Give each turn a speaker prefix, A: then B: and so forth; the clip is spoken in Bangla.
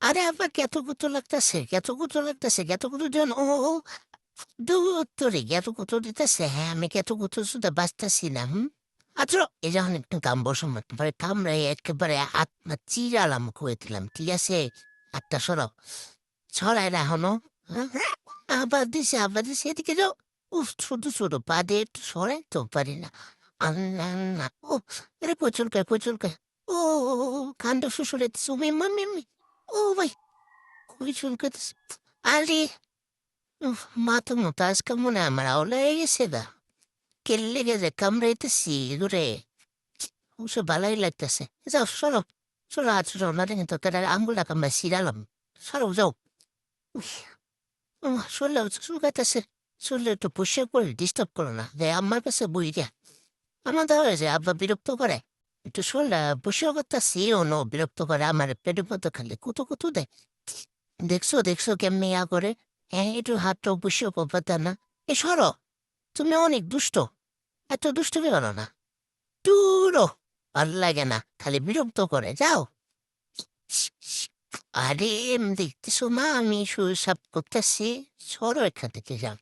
A: আরে আব্বা কেতকুতো লাগতাছে, কেতকুতো লাগতাছে, কেতকুতো জন ও দূর তোরে কেতকুতো দিতেছে। হ্যাঁ, আমি কেতকুতো শুধু বাঁচতাছি না। আচ্ছা, এই যখন একটু কাম বসম একেবারে কামড়ে একেবারে হাত মা চিরালাম করে দিলাম, ঠিক আছে? হাতটা সরাও, ছড়ায় না এখনো। হ্যাঁ? আবার দিছে এদিকে যাও। উফ, ছোট ছোট পা দিয়ে একটু সরাই তো পারি না। আল্লাহ না, ও এরে কচুলকায় কচুলকায়। ও কাণ্ড শ্বশুরে তুমি মামি, ও ভাই খুবই চুলকাতেছে। আরে উফ, মাথা মতো আজকে মনে হয় আমার আওলা হয়ে গেছে গা। কেল্লে গেছে কামড়াইতেছি দূরে, ওসব ভালোই লাগতেছে। যাও সরো, সরো হাত সরো না, দেখেন তো তার আঙ্গুলটা কামড়ায় ছিড়ালাম। সরো যাও। উফ, শরীরে চুলকাইতেছে। শরীরে একটু পুষে করে ডিস্টার্ব করো না, যে আমার কাছে বই দিয়া আমার দেওয়া হয়েছে আব্বা বিরক্ত করে। একটু শরীরটা বসেও করতেছি অন্য বিরক্ত করে আমার পেটের মতো খালি কুতু কুতু দেয়। দেখছো দেখছো কেমনি ইয়া করে। হ্যাঁ, একটু হাতটা বসেও করতে না। এ সরো, তুমি অনেক দুষ্ট, এত দুষ্টুমি করো না। দূরও ভাল লাগে না, খালি বিরক্ত করে, যাও। আরে দেখতেছো মা, আমি সুসাব করতেছি, সরো এখান থেকে, যাও।